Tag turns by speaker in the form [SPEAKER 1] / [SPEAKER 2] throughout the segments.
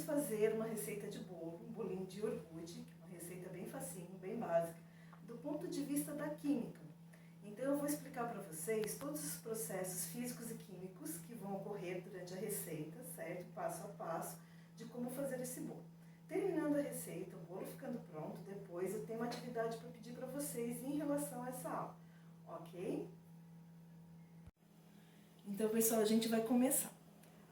[SPEAKER 1] fazer uma receita de bolo, um bolinho de iogurte, uma receita bem facinho, bem básica, do ponto de vista da química. Então eu vou explicar para vocês todos os processos físicos e químicos que vão ocorrer durante a receita, certo? Passo a passo, de como fazer esse bolo. Terminando a receita, o bolo ficando pronto, depois eu tenho uma atividade para pedir para vocês em relação a essa aula, ok? Então, pessoal, a gente vai começar.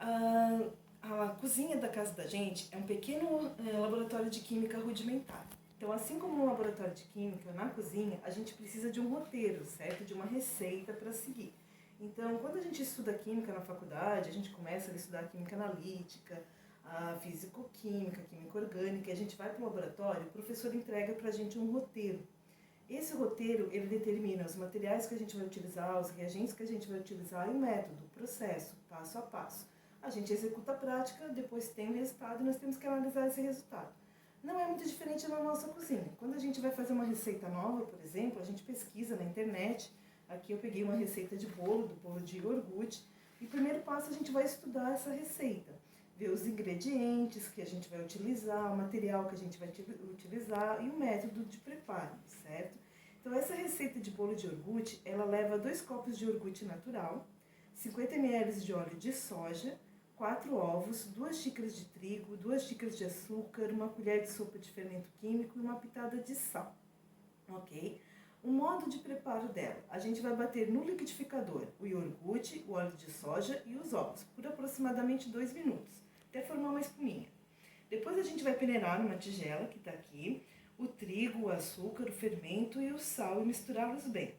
[SPEAKER 1] A cozinha da casa da gente é um pequeno laboratório de química rudimentar. Então, assim como no laboratório de química, na cozinha, a gente precisa de um roteiro, certo? De uma receita para seguir. Então, quando a gente estuda química na faculdade, a gente começa a estudar química analítica, a físico-química, química orgânica, e a gente vai para o laboratório, o professor entrega para a gente um roteiro. Esse roteiro, ele determina os materiais que a gente vai utilizar, os reagentes que a gente vai utilizar e o método, o processo, passo a passo. A gente executa a prática, depois tem o resultado e nós temos que analisar esse resultado. Não é muito diferente na nossa cozinha. Quando a gente vai fazer uma receita nova, por exemplo, a gente pesquisa na internet. Aqui eu peguei uma receita de bolo, do bolo de iogurte, e o primeiro passo a gente vai estudar essa receita. Ver os ingredientes que a gente vai utilizar, o material que a gente vai utilizar e o método de preparo, certo? Então essa receita de bolo de iogurte, ela leva 2 copos de iogurte natural, 50 ml de óleo de soja, 4 ovos, 2 xícaras de trigo, 2 xícaras de açúcar, 1 colher de sopa de fermento químico e uma pitada de sal, ok? O modo de preparo dela, a gente vai bater no liquidificador o iogurte, o óleo de soja e os ovos, por aproximadamente 2 minutos. Até formar uma espuminha. Depois a gente vai peneirar numa tigela, que está aqui, o trigo, o açúcar, o fermento e o sal e misturá-los bem.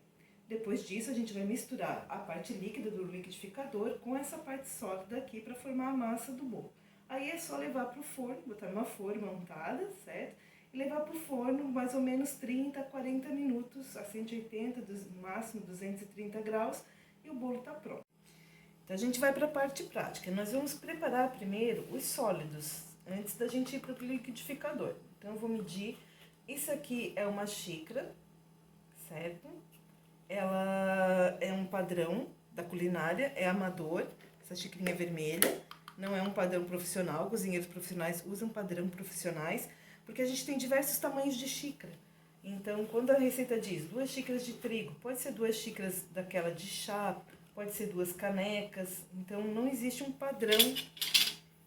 [SPEAKER 1] Depois disso a gente vai misturar a parte líquida do liquidificador com essa parte sólida aqui para formar a massa do bolo. Aí é só levar para o forno, botar numa forma untada, certo? E levar para o forno mais ou menos 30 a 40 minutos, a 180, no máximo 230 graus, e o bolo está pronto. Então, a gente vai para a parte prática. Nós vamos preparar primeiro os sólidos, antes da gente ir para o liquidificador. Então, eu vou medir. Isso aqui é uma xícara, certo? Ela é um padrão da culinária, é amador. Essa xicrinha vermelha não é um padrão profissional. Cozinheiros profissionais usam padrão profissionais, porque a gente tem diversos tamanhos de xícara. Então, quando a receita diz 2 xícaras de trigo, pode ser 2 xícaras daquela de chá, pode ser 2 canecas. Então, não existe um padrão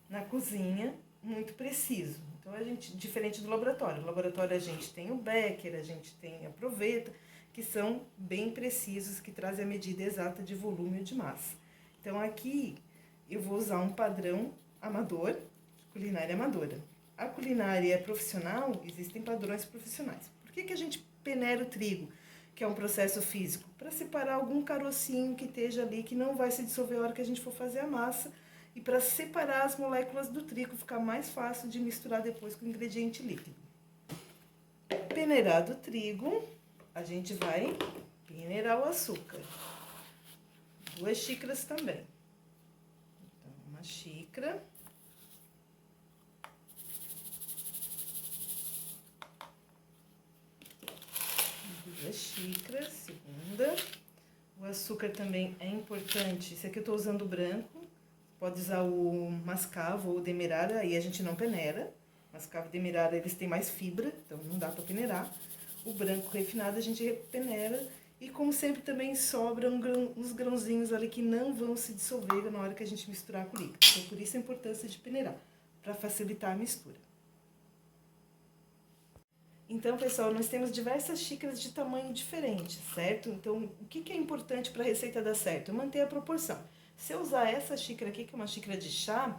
[SPEAKER 1] na cozinha muito preciso. Então, a gente, diferente do laboratório. No laboratório, a gente tem o Becker, a gente tem a Proveta, que são bem precisos, que trazem a medida exata de volume ou de massa. Então, aqui, eu vou usar um padrão amador, culinária amadora. A culinária profissional, existem padrões profissionais. Por que a gente peneira o trigo, que é um processo físico? Para separar algum carocinho que esteja ali, que não vai se dissolver a hora que a gente for fazer a massa, e para separar as moléculas do trigo, ficar mais fácil de misturar depois com o ingrediente líquido. Peneirado o trigo, a gente vai peneirar o açúcar. 2 xícaras também. Então, 1 xícara. Xícaras, segunda. O açúcar também é importante. Esse aqui eu estou usando o branco. Pode usar o mascavo ou o demerara, aí a gente não peneira. Mascavo e demerara, eles têm mais fibra, então não dá para peneirar. O branco refinado a gente peneira. E como sempre também sobram uns grãozinhos ali que não vão se dissolver na hora que a gente misturar com o líquido. Então por isso a importância de peneirar, para facilitar a mistura. Então, pessoal, nós temos diversas xícaras de tamanho diferente, certo? Então, o que é importante para a receita dar certo? É manter a proporção. Se eu usar essa xícara aqui, que é uma xícara de chá,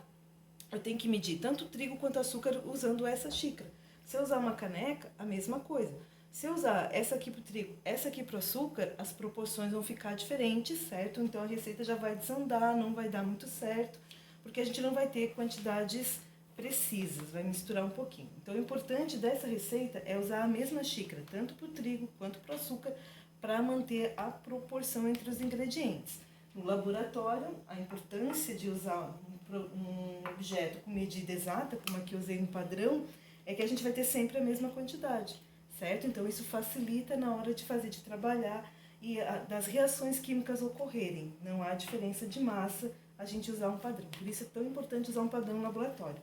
[SPEAKER 1] eu tenho que medir tanto trigo quanto açúcar usando essa xícara. Se eu usar uma caneca, a mesma coisa. Se eu usar essa aqui para o trigo, essa aqui para o açúcar, as proporções vão ficar diferentes, certo? Então, a receita já vai desandar, não vai dar muito certo, porque a gente não vai ter quantidades precisas, vai misturar um pouquinho. Então, o importante dessa receita é usar a mesma xícara, tanto para o trigo quanto para o açúcar, para manter a proporção entre os ingredientes. No laboratório, a importância de usar um objeto com medida exata, como aqui eu usei um padrão, é que a gente vai ter sempre a mesma quantidade, certo? Então, isso facilita na hora de fazer, de trabalhar e das reações químicas ocorrerem. Não há diferença de massa a gente usar um padrão. Por isso é tão importante usar um padrão no laboratório.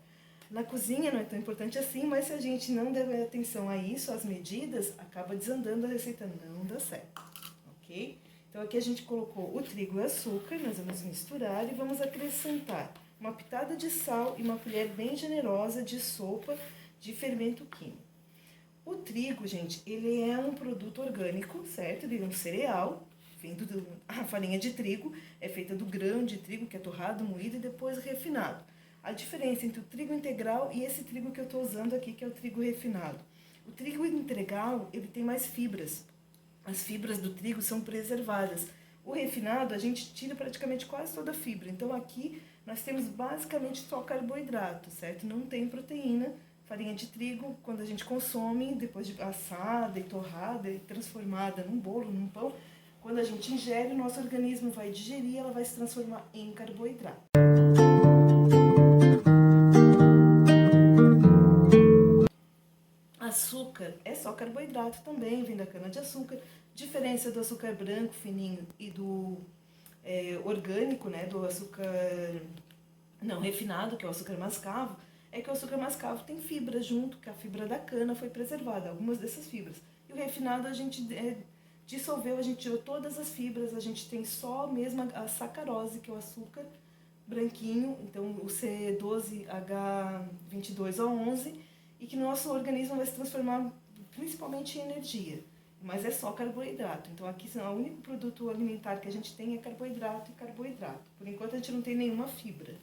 [SPEAKER 1] Na cozinha não é tão importante assim, mas se a gente não der atenção a isso, às medidas, acaba desandando a receita, não dá certo, ok? Então aqui a gente colocou o trigo e o açúcar, nós vamos misturar e vamos acrescentar uma pitada de sal e uma colher bem generosa de sopa de fermento químico. O trigo, gente, ele é um produto orgânico, certo? Ele é um cereal, a farinha de trigo é feita do grão de trigo que é torrado, moído e depois refinado. A diferença entre o trigo integral e esse trigo que eu estou usando aqui, que é o trigo refinado. O trigo integral, ele tem mais fibras. As fibras do trigo são preservadas. O refinado, a gente tira praticamente quase toda a fibra. Então aqui nós temos basicamente só carboidrato, certo? Não tem proteína. Farinha de trigo, quando a gente consome, depois de assada e torrada e transformada num bolo, num pão, quando a gente ingere, o nosso organismo vai digerir e ela vai se transformar em carboidrato. Açúcar é só carboidrato também, vem da cana-de-açúcar. Diferença do açúcar branco, fininho, e do orgânico, né, do açúcar não refinado, que é o açúcar mascavo, é que o açúcar mascavo tem fibra junto, que a fibra da cana foi preservada, algumas dessas fibras. E o refinado a gente dissolveu, a gente tirou todas as fibras, a gente tem só mesmo a sacarose, que é o açúcar branquinho, então o C12H22O11, e que nosso organismo vai se transformar principalmente em energia. Mas é só carboidrato. Então aqui o único produto alimentar que a gente tem é carboidrato e carboidrato. Por enquanto a gente não tem nenhuma fibra.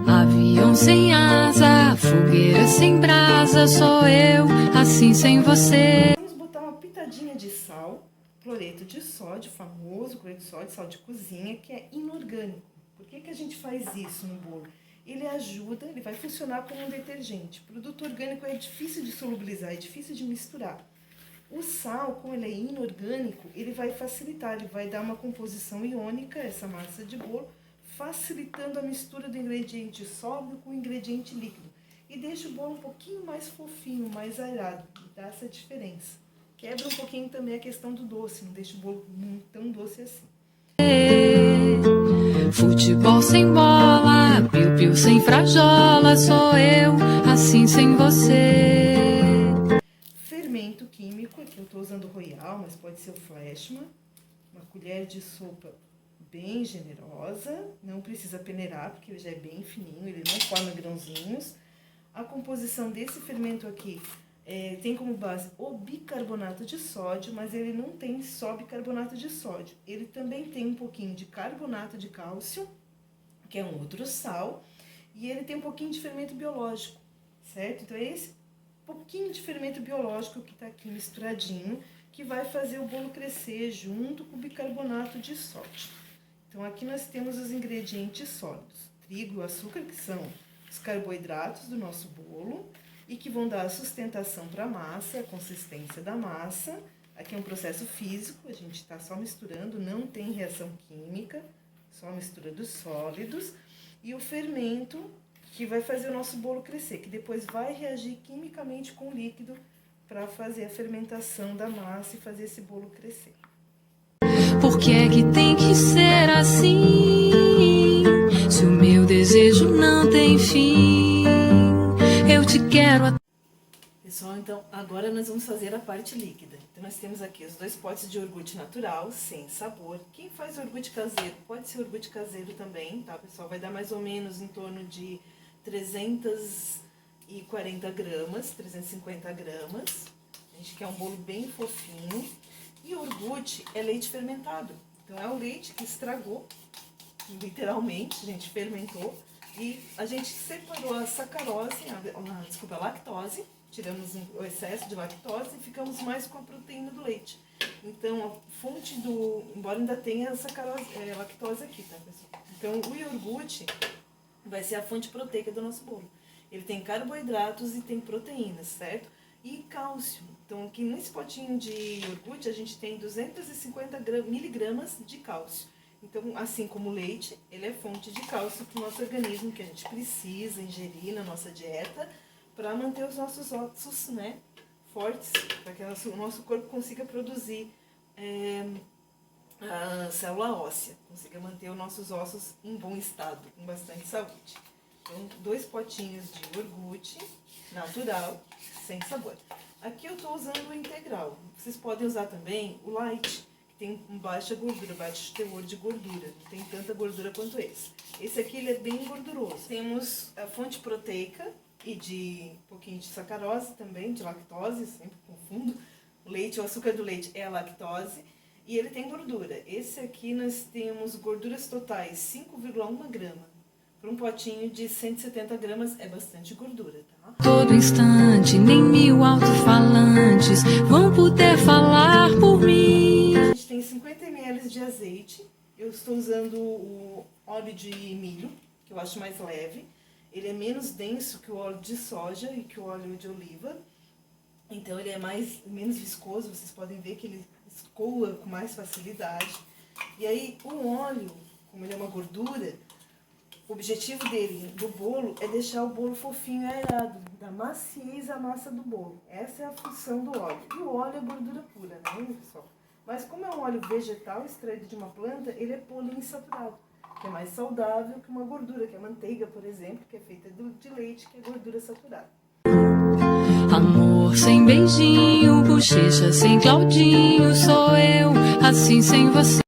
[SPEAKER 2] Avião sem asa, fogueira sem brasa, sou eu, assim sem você.
[SPEAKER 1] Vamos botar uma pitadinha de sal, cloreto de sódio, famoso cloreto de sódio, sal de cozinha, que é inorgânico. Por que a gente faz isso no bolo? Ele ajuda, ele vai funcionar como um detergente. Produto orgânico é difícil de solubilizar, é difícil de misturar. O sal, como ele é inorgânico, ele vai facilitar, ele vai dar uma composição iônica a essa massa de bolo, facilitando a mistura do ingrediente sólido com o ingrediente líquido. E deixa o bolo um pouquinho mais fofinho, mais aerado, e dá essa diferença. Quebra um pouquinho também a questão do doce, não deixa o bolo tão doce assim.
[SPEAKER 2] Futebol sem bola, piu-piu sem frajola, sou eu, assim sem você.
[SPEAKER 1] Fermento químico, aqui eu estou usando o Royal, mas pode ser o Flashman. Uma colher de sopa bem generosa, não precisa peneirar, porque ele já é bem fininho, ele não forma grãozinhos. A composição desse fermento aqui tem como base o bicarbonato de sódio, mas ele não tem só bicarbonato de sódio. Ele também tem um pouquinho de carbonato de cálcio, que é um outro sal, e ele tem um pouquinho de fermento biológico, certo? Então é esse pouquinho de fermento biológico que está aqui misturadinho, que vai fazer o bolo crescer junto com o bicarbonato de sódio. Então aqui nós temos os ingredientes sólidos, trigo e açúcar, que são os carboidratos do nosso bolo, e que vão dar a sustentação para a massa, a consistência da massa. Aqui é um processo físico, a gente está só misturando, não tem reação química, só mistura dos sólidos. E o fermento, que vai fazer o nosso bolo crescer, que depois vai reagir quimicamente com o líquido para fazer a fermentação da massa e fazer esse bolo crescer.
[SPEAKER 2] Por que é que tem que ser assim? Se o meu desejo não tem fim, eu te quero.
[SPEAKER 1] Pessoal, então agora nós vamos fazer a parte líquida. Então nós temos aqui os 2 potes de iogurte natural, sem sabor. Quem faz iogurte caseiro, pode ser iogurte caseiro também, tá, pessoal? Vai dar mais ou menos em torno de 340 gramas, 350 gramas. A gente quer um bolo bem fofinho. E iogurte é leite fermentado. Então é o leite que estragou, literalmente, a gente fermentou. E a gente separou a sacarose, a lactose, tiramos o excesso de lactose e ficamos mais com a proteína do leite. Então, a fonte embora ainda tenha a sacarose, lactose aqui, tá, pessoal? Então, o iogurte vai ser a fonte proteica do nosso bolo. Ele tem carboidratos e tem proteínas, certo? E cálcio. Então, aqui nesse potinho de iogurte, a gente tem 250 miligramas de cálcio. Então, assim como o leite, ele é fonte de cálcio para o nosso organismo, que a gente precisa ingerir na nossa dieta, para manter os nossos ossos, né, fortes, para que o nosso corpo consiga produzir a célula óssea, consiga manter os nossos ossos em bom estado, com bastante saúde. Então, 2 potinhos de iogurte natural, sem sabor. Aqui eu estou usando o integral. Vocês podem usar também o light, que tem baixa gordura, baixo teor de gordura. Não tem tanta gordura quanto esse. Esse aqui ele é bem gorduroso. Temos a fonte proteica e de um pouquinho de sacarose também, de lactose, sempre confundo. O leite, o açúcar do leite é a lactose. E ele tem gordura. Esse aqui nós temos gorduras totais 5,1 grama. Para um potinho de 170 gramas é bastante gordura, tá?
[SPEAKER 2] Todo instante, nem 1000 alto-falantes vão poder falar por mim.
[SPEAKER 1] A gente tem 50 ml de azeite. Eu estou usando o óleo de milho, que eu acho mais leve. Ele é menos denso que o óleo de soja e que o óleo de oliva. Então ele é menos viscoso, vocês podem ver que ele escoa com mais facilidade. E aí o óleo, como ele é uma gordura, o objetivo dele, do bolo, é deixar o bolo fofinho e aerado, dar maciez à massa do bolo. Essa é a função do óleo. E o óleo é gordura pura, né, pessoal? Mas como é um óleo vegetal extraído de uma planta, ele é poliinsaturado, que é mais saudável que uma gordura, que é a manteiga, por exemplo, que é feita de leite, que é gordura saturada.
[SPEAKER 2] Amor sem beijinho, bochecha sem Claudinho, sou eu, assim sem você.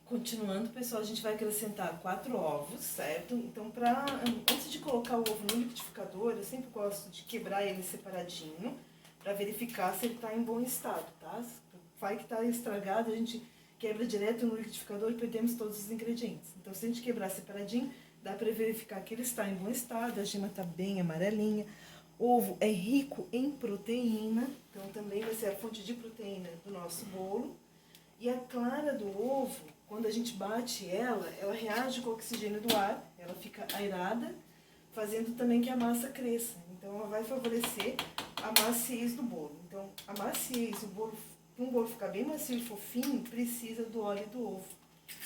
[SPEAKER 1] Continuando, pessoal, a gente vai acrescentar 4 ovos, certo? Então, antes de colocar o ovo no liquidificador, eu sempre gosto de quebrar ele separadinho, para verificar se ele está em bom estado, tá? Vai que está estragado, a gente quebra direto no liquidificador e perdemos todos os ingredientes. Então, se a gente quebrar separadinho, dá para verificar que ele está em bom estado, a gema está bem amarelinha. Ovo é rico em proteína, então também vai ser a fonte de proteína do nosso bolo. E a clara do ovo, quando a gente bate ela reage com o oxigênio do ar, ela fica aerada, fazendo também que a massa cresça. Então, ela vai favorecer a maciez do bolo. Então, a maciez, para um bolo ficar bem macio e fofinho, precisa do óleo e do ovo.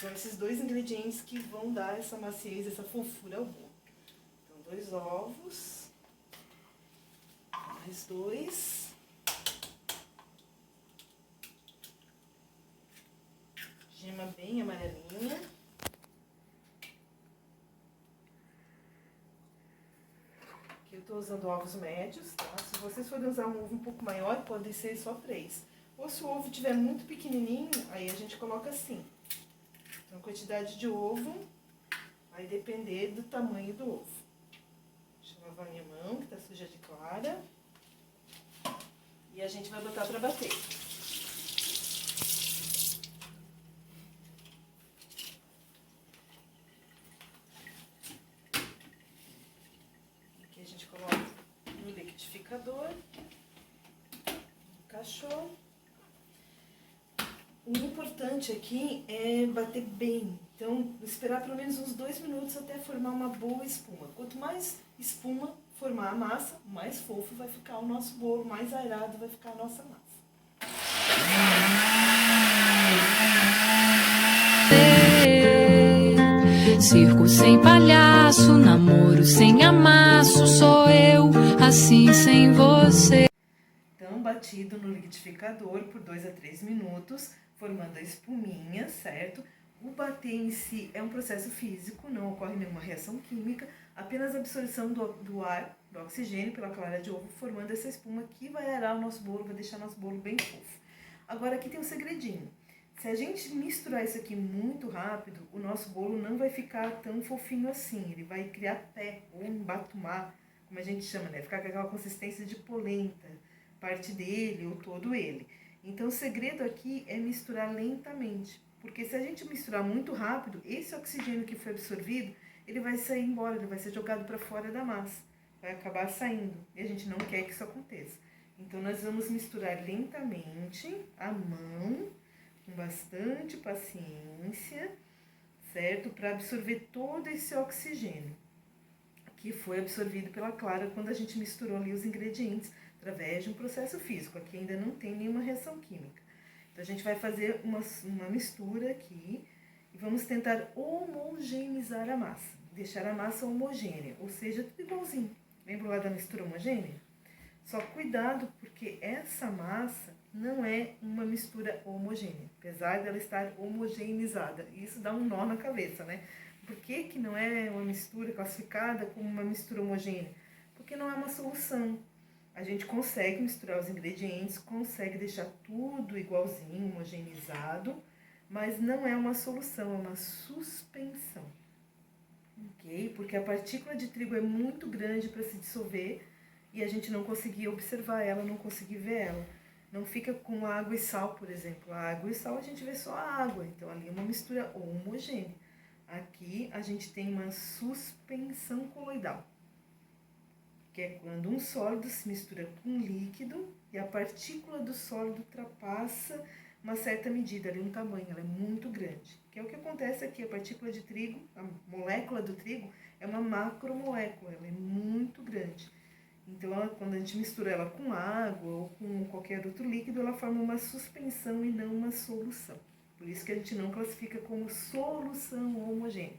[SPEAKER 1] São esses 2 ingredientes que vão dar essa maciez, essa fofura ao bolo. Então, 2 ovos, mais 2. Gema bem amarelinha. Aqui eu tô usando ovos médios, tá? Se vocês forem usar um ovo um pouco maior, podem ser só 3. Ou se o ovo estiver muito pequenininho, aí a gente coloca assim. Então, a quantidade de ovo vai depender do tamanho do ovo. Deixa eu lavar minha mão, que tá suja de clara. E a gente vai botar pra bater. Aqui a gente coloca no liquidificador, encaixou. O importante aqui é bater bem, então esperar pelo menos uns 2 minutos até formar uma boa espuma. Quanto mais espuma formar a massa, mais fofo vai ficar o nosso bolo, mais aerado vai ficar a nossa massa.
[SPEAKER 2] Circo sem palhaço, namoro sem amasso, sou eu, assim sem você.
[SPEAKER 1] Então, batido no liquidificador por 2 a 3 minutos, formando a espuminha, certo? O bater em si é um processo físico, não ocorre nenhuma reação química, apenas a absorção do ar, do oxigênio pela clara de ovo, formando essa espuma que vai aerar o nosso bolo, vai deixar nosso bolo bem fofo. Agora aqui tem um segredinho. Se a gente misturar isso aqui muito rápido, o nosso bolo não vai ficar tão fofinho assim, ele vai criar pé ou embatumar, como a gente chama, né? Ficar com aquela consistência de polenta, parte dele ou todo ele. Então o segredo aqui é misturar lentamente, porque se a gente misturar muito rápido, esse oxigênio que foi absorvido, ele vai sair embora, ele vai ser jogado para fora da massa, vai acabar saindo, e a gente não quer que isso aconteça. Então nós vamos misturar lentamente, à mão, com bastante paciência, certo? Para absorver todo esse oxigênio que foi absorvido pela clara quando a gente misturou ali os ingredientes através de um processo físico. Aqui ainda não tem nenhuma reação química. Então, a gente vai fazer uma mistura aqui e vamos tentar homogeneizar a massa. Deixar a massa homogênea, ou seja, tudo igualzinho. Lembra lá da mistura homogênea? Só cuidado, porque essa massa, não é uma mistura homogênea, apesar dela estar homogeneizada. Isso dá um nó na cabeça, né? Por que que não é uma mistura classificada como uma mistura homogênea? Porque não é uma solução. A gente consegue misturar os ingredientes, consegue deixar tudo igualzinho, homogeneizado, mas não é uma solução, é uma suspensão. Ok? Porque a partícula de trigo é muito grande para se dissolver e a gente não conseguir observar ela, não conseguir ver ela. Não fica com água e sal, por exemplo. A água e sal a gente vê só a água, então ali é uma mistura homogênea. Aqui a gente tem uma suspensão coloidal, que é quando um sólido se mistura com um líquido e a partícula do sólido ultrapassa uma certa medida, ali um tamanho, ela é muito grande. Que é o que acontece aqui, a partícula de trigo, a molécula do trigo, é uma macromolécula, ela é muito grande. Então, quando a gente mistura ela com água ou com qualquer outro líquido, ela forma uma suspensão e não uma solução. Por isso que a gente não classifica como solução homogênea.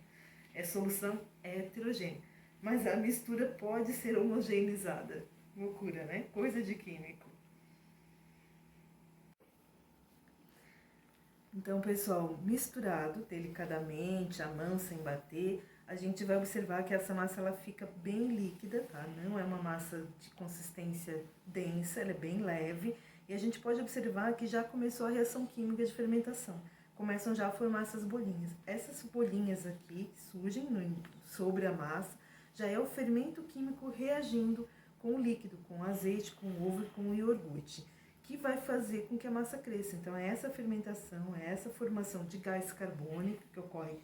[SPEAKER 1] É solução heterogênea. Mas a mistura pode ser homogeneizada. Loucura, né? Coisa de químico. Então, pessoal, misturado delicadamente, a mão sem bater, a gente vai observar que essa massa ela fica bem líquida, tá? Não é uma massa de consistência densa, ela é bem leve. E a gente pode observar que já começou a reação química de fermentação. Começam já a formar essas bolinhas. Essas bolinhas aqui que surgem sobre a massa, já é o fermento químico reagindo com o líquido, com o azeite, com o ovo e com o iogurte, que vai fazer com que a massa cresça. Então, é essa fermentação, é essa formação de gás carbônico que ocorre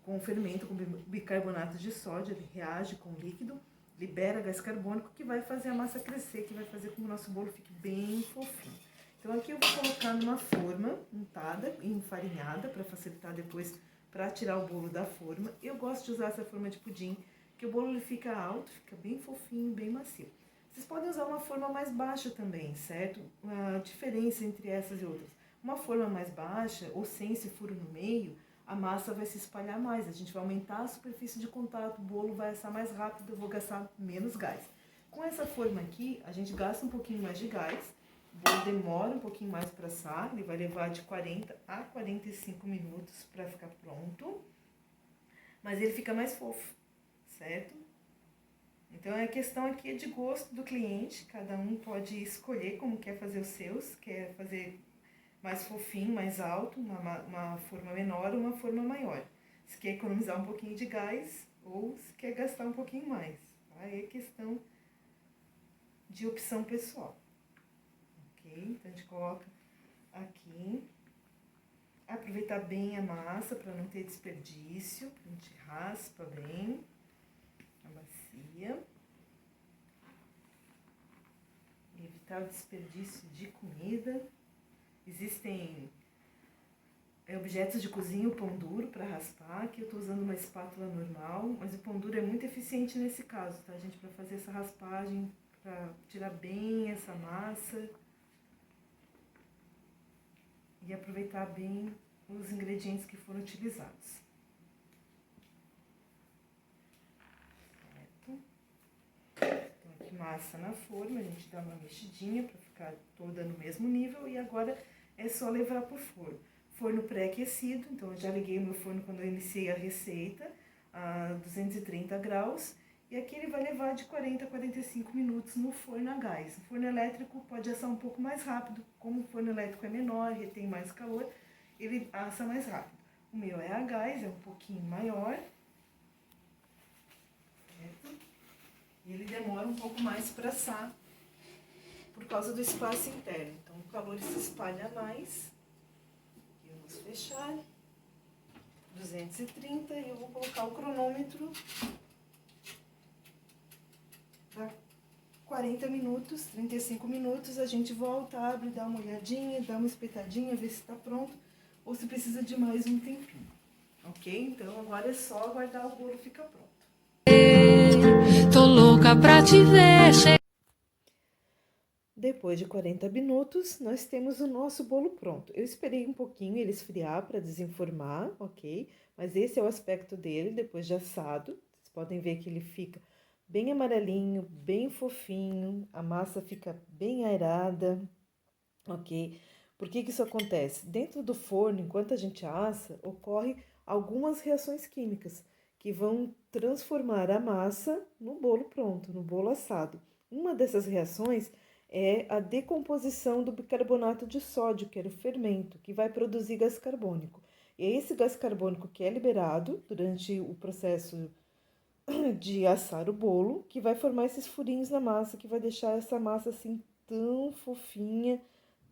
[SPEAKER 1] com o fermento, com bicarbonato de sódio, ele reage com o líquido, libera gás carbônico, que vai fazer a massa crescer, que vai fazer com que o nosso bolo fique bem fofinho. Então, aqui eu vou colocar numa forma untada e enfarinhada, para facilitar depois para tirar o bolo da forma. Eu gosto de usar essa forma de pudim, que o bolo ele fica alto, fica bem fofinho, bem macio. Vocês podem usar uma forma mais baixa também, certo? A diferença entre essas e outras. Uma forma mais baixa, ou sem esse furo no meio, a massa vai se espalhar mais, a gente vai aumentar a superfície de contato, o bolo vai assar mais rápido, eu vou gastar menos gás. Com essa forma aqui, a gente gasta um pouquinho mais de gás, o bolo demora um pouquinho mais para assar, ele vai levar de 40 a 45 minutos para ficar pronto, mas ele fica mais fofo, certo? Então, a questão aqui é de gosto do cliente, cada um pode escolher como quer fazer os seus, quer fazer mais fofinho, mais alto, uma forma menor ou uma forma maior. Se quer economizar um pouquinho de gás ou se quer gastar um pouquinho mais. Aí é questão de opção pessoal. Ok? Então, a gente coloca aqui. Aproveitar bem a massa para não ter desperdício. A gente raspa bem a bacia. Evitar o desperdício de comida. Existem objetos de cozinha, o pão duro para raspar, que eu estou usando uma espátula normal, mas o pão duro é muito eficiente nesse caso, tá, gente? Para fazer essa raspagem, para tirar bem essa massa e aproveitar bem os ingredientes que foram utilizados. Certo? Então, aqui massa na forma, a gente dá uma mexidinha para ficar toda no mesmo nível e agora é só levar para o forno. Forno pré-aquecido, então eu já liguei o meu forno quando eu iniciei a receita, a 230 graus. E aqui ele vai levar de 40 a 45 minutos no forno a gás. O forno elétrico pode assar um pouco mais rápido, como o forno elétrico é menor, retém mais calor, ele assa mais rápido. O meu é a gás, é um pouquinho maior. Certo? E ele demora um pouco mais para assar, por causa do espaço interno. Então, o calor se espalha mais. Aqui vamos fechar. 230 e eu vou colocar o cronômetro para 40 minutos, 35 minutos. A gente volta, abre, dá uma olhadinha, dá uma espetadinha, vê se está pronto ou se precisa de mais um tempinho. Ok? Então, agora é só aguardar o bolo ficar pronto.
[SPEAKER 2] Tô louca pra te ver.
[SPEAKER 1] Depois de 40 minutos, nós temos o nosso bolo pronto. Eu esperei um pouquinho ele esfriar para desenformar, ok? Mas esse é o aspecto dele depois de assado. Vocês podem ver que ele fica bem amarelinho, bem fofinho, a massa fica bem aerada.
[SPEAKER 3] ok? Por que isso acontece? Dentro do forno, enquanto a gente assa, ocorre algumas reações químicas que vão transformar a massa no bolo pronto, no bolo assado. Uma dessas reações é a decomposição do bicarbonato de sódio, que era o fermento, que vai produzir gás carbônico. E é esse gás carbônico que é liberado durante o processo de assar o bolo, que vai formar esses furinhos na massa, que vai deixar essa massa assim tão fofinha,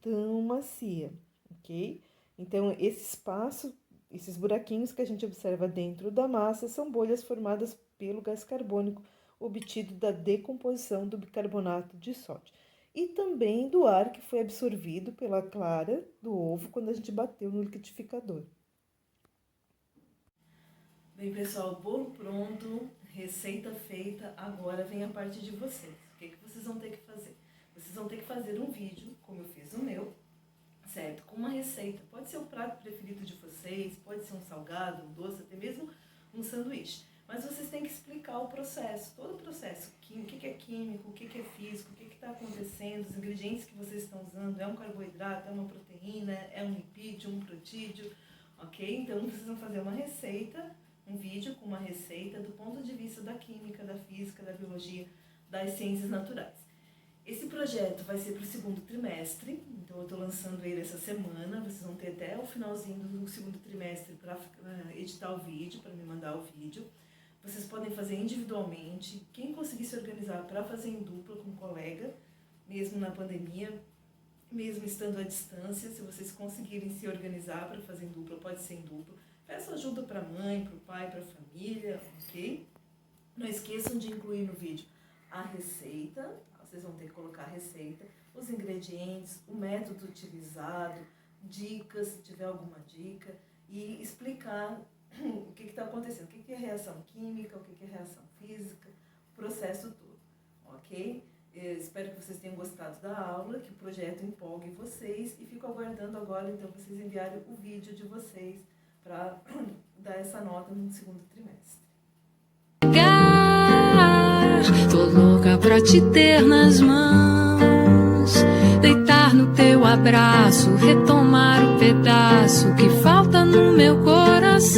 [SPEAKER 3] tão macia, ok? Então, esse espaço, esses buraquinhos que a gente observa dentro da massa são bolhas formadas pelo gás carbônico obtido da decomposição do bicarbonato de sódio. E também do ar que foi absorvido pela clara do ovo quando a gente bateu no liquidificador.
[SPEAKER 1] Bem, pessoal, bolo pronto, receita feita, agora vem a parte de vocês. O que vocês vão ter que fazer? Vocês vão ter que fazer um vídeo, como eu fiz o meu, certo? Com uma receita. Pode ser o prato preferido de vocês, pode ser um salgado, um doce, até mesmo um sanduíche. Mas vocês têm que explicar o processo, todo o processo. O que é químico, o que é físico, o que está acontecendo, os ingredientes que vocês estão usando, é um carboidrato, é uma proteína, é um lipídio, um protídeo, ok? Então, vocês vão fazer uma receita, um vídeo com uma receita do ponto de vista da química, da física, da biologia, das ciências naturais. Esse projeto vai ser para o segundo trimestre, então eu estou lançando ele essa semana, vocês vão ter até o finalzinho do segundo trimestre para editar o vídeo, para me mandar o vídeo. Vocês podem fazer individualmente, quem conseguir se organizar para fazer em dupla com um colega, mesmo na pandemia, mesmo estando à distância, se vocês conseguirem se organizar para fazer em dupla, pode ser em dupla. Peço ajuda para a mãe, para o pai, para a família, ok? Não esqueçam de incluir no vídeo a receita, vocês vão ter que colocar a receita, os ingredientes, o método utilizado, dicas, se tiver alguma dica, e explicar o que está acontecendo, o que é reação química, o que é reação física, o processo todo, ok? Eu espero que vocês tenham gostado da aula, que o projeto empolgue vocês, e fico aguardando agora, então, vocês enviarem o vídeo de vocês para dar essa nota no segundo trimestre.
[SPEAKER 2] Tô louca pra te ter nas mãos, deitar no teu abraço, retomar o pedaço que falta no meu coração.